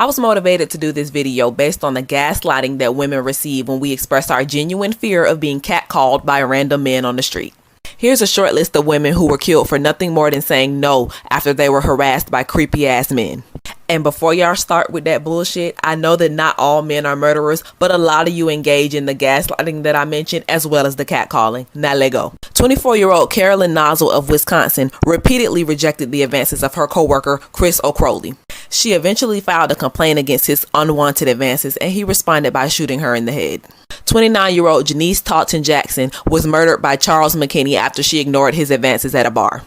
I was motivated to do this video based on the gaslighting that women receive when we express our genuine fear of being catcalled by random men on the street. Here's a short list of women who were killed for nothing more than saying no after they were harassed by creepy ass men. And before y'all start with that bullshit, I know that not all men are murderers, but a lot of you engage in the gaslighting that I mentioned as well as the catcalling. Now let go. 24-year-old Carolyn Nozzle of Wisconsin repeatedly rejected the advances of her coworker Chris O'Crowley. She eventually filed a complaint against his unwanted advances, and he responded by shooting her in the head. 29-year-old Janice Taunton Jackson was murdered by Charles McKinney after she ignored his advances at a bar.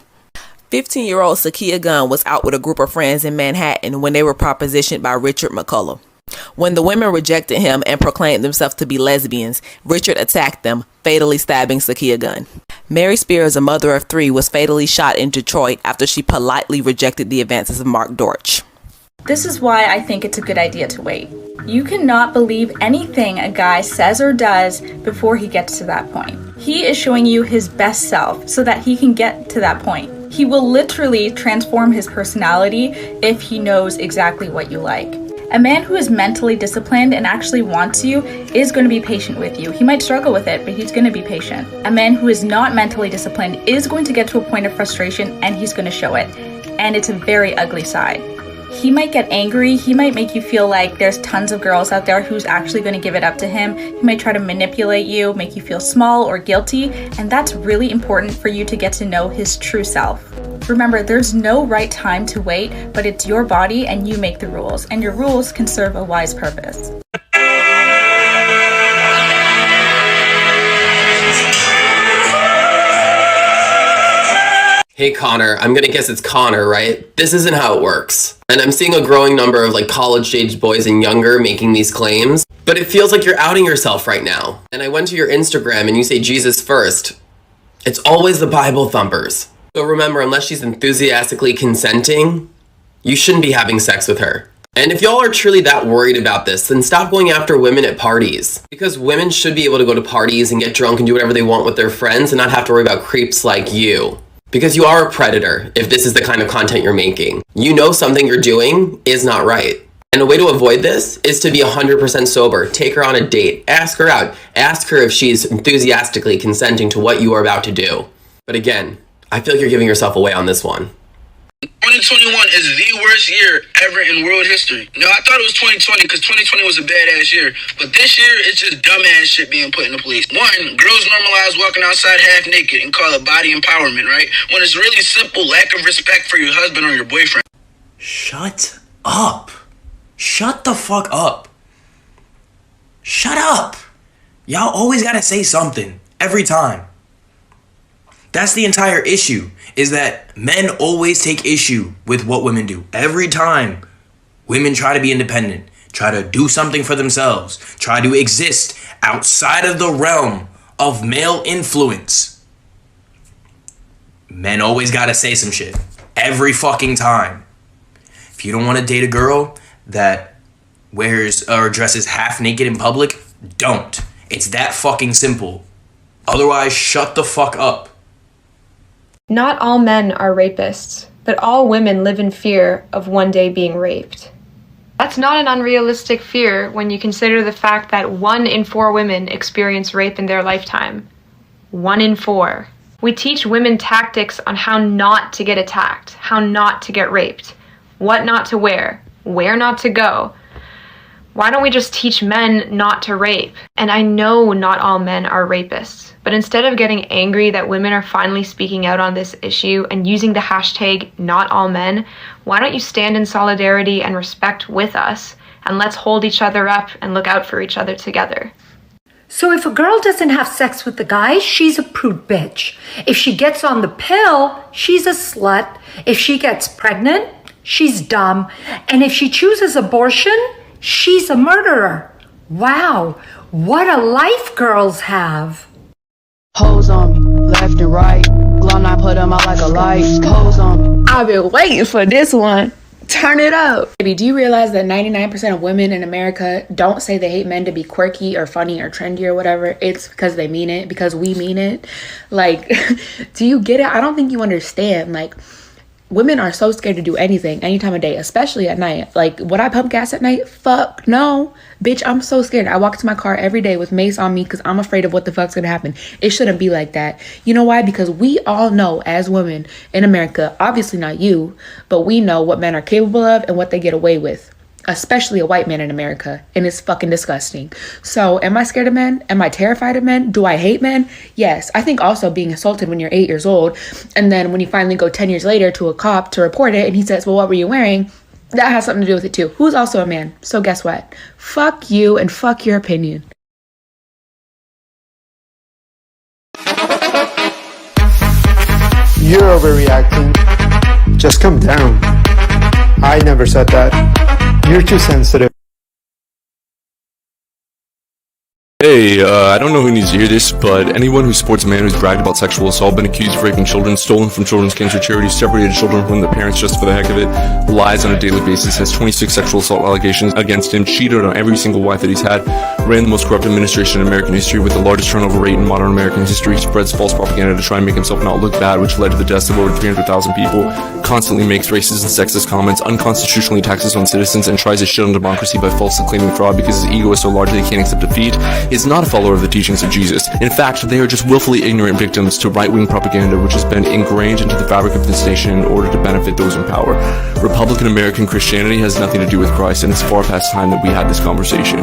15-year-old Sakia Gunn was out with a group of friends in Manhattan when they were propositioned by Richard McCullough. When the women rejected him and proclaimed themselves to be lesbians, Richard attacked them, fatally stabbing Sakia Gunn. Mary Spears, a mother of three, was fatally shot in Detroit after she politely rejected the advances of Mark Dortch. This is why I think it's a good idea to wait. You cannot believe anything a guy says or does before he gets to that point. He is showing you his best self so that he can get to that point. He will literally transform his personality if he knows exactly what you like. A man who is mentally disciplined and actually wants you is going to be patient with you. He might struggle with it, but he's going to be patient. A man who is not mentally disciplined is going to get to a point of frustration and he's going to show it. And it's a very ugly side. He might get angry, he might make you feel like there's tons of girls out there who's actually going to give it up to him. He might try to manipulate you, make you feel small or guilty, and that's really important for you to get to know his true self. Remember, there's no right time to wait, but it's your body and you make the rules, and your rules can serve a wise purpose. Hey Connor, I'm gonna guess it's Connor, right? This isn't how it works. And I'm seeing a growing number of college-aged boys and younger making these claims, but it feels like you're outing yourself right now. And I went to your Instagram and you say Jesus first. It's always the Bible thumpers. So remember, unless she's enthusiastically consenting, you shouldn't be having sex with her. And if y'all are truly that worried about this, then stop going after women at parties. Because women should be able to go to parties and get drunk and do whatever they want with their friends and not have to worry about creeps like you. Because you are a predator if this is the kind of content you're making. You know something you're doing is not right. And a way to avoid this is to be 100% sober. Take her on a date. Ask her out. Ask her if she's enthusiastically consenting to what you are about to do. But again, I feel like you're giving yourself away on this one. 2021 is the worst year ever in world history. No, I thought it was 2020 because 2020 was a badass year. But this year, it's just dumbass shit being put in the police. One, girls normalize walking outside half naked and call it body empowerment, right? When it's really simple lack of respect for your husband or your boyfriend. Shut up. Shut the fuck up. Shut up. Y'all always gotta say something. Every time. That's the entire issue, is that men always take issue with what women do. Every time women try to be independent, try to do something for themselves, try to exist outside of the realm of male influence, men always gotta say some shit. Every fucking time. If you don't want to date a girl that wears or dresses half naked in public, don't. It's that fucking simple. Otherwise, shut the fuck up. Not all men are rapists, but all women live in fear of one day being raped. That's not an unrealistic fear when you consider the fact that 1 in 4 women experience rape in their lifetime. 1 in 4. We teach women tactics on how not to get attacked, how not to get raped, what not to wear, where not to go. Why don't we just teach men not to rape? And I know not all men are rapists, but instead of getting angry that women are finally speaking out on this issue and using the hashtag #NotAllMen, why don't you stand in solidarity and respect with us, and let's hold each other up and look out for each other together. So if a girl doesn't have sex with the guy, she's a prude bitch. If she gets on the pill, she's a slut. If she gets pregnant, she's dumb. And if she chooses abortion, she's a murderer. Wow, what a life girls have. Hoes on me, left and right. Glum, I put them out like a light. Hoes on me. I've been waiting for this one. Turn it up. Baby, do you realize that 99% of women in America don't say they hate men to be quirky or funny or trendy or whatever? It's because they mean it, because we mean it. Like, do you get it? I don't think you understand. Like, women are so scared to do anything any time of day, especially at night. Like, would I pump gas at night? Fuck no. Bitch, I'm so scared. I walk to my car every day with mace on me because I'm afraid of what the fuck's gonna happen. It shouldn't be like that. You know why? Because we all know as women in America, obviously not you, but we know what men are capable of and what they get away with. Especially a white man in America, and it's fucking disgusting. So, am I scared of men? Am I terrified of men? Do I hate men? Yes. I think also being assaulted when you're 8 years old, and then when you finally go 10 years later to a cop to report it, and he says, well, what were you wearing? That has something to do with it too. Who's also a man? So guess what? Fuck you and fuck your opinion. You're overreacting. Just calm down. I never said that. You're too sensitive. Hey, I don't know who needs to hear this, but anyone who supports a man who's bragged about sexual assault, been accused of raping children, stolen from children's cancer charities, separated children from their parents just for the heck of it, lies on a daily basis, has 26 sexual assault allegations against him, cheated on every single wife that he's had, ran the most corrupt administration in American history with the largest turnover rate in modern American history, spreads false propaganda to try and make himself not look bad, which led to the deaths of over 300,000 people, constantly makes racist and sexist comments, unconstitutionally taxes on citizens, and tries to shit on democracy by falsely claiming fraud because his ego is so large that he can't accept defeat, is not a follower of the teachings of Jesus. In fact, they are just willfully ignorant victims to right-wing propaganda which has been ingrained into the fabric of this nation in order to benefit those in power. Republican American Christianity has nothing to do with Christ, and it's far past time that we had this conversation.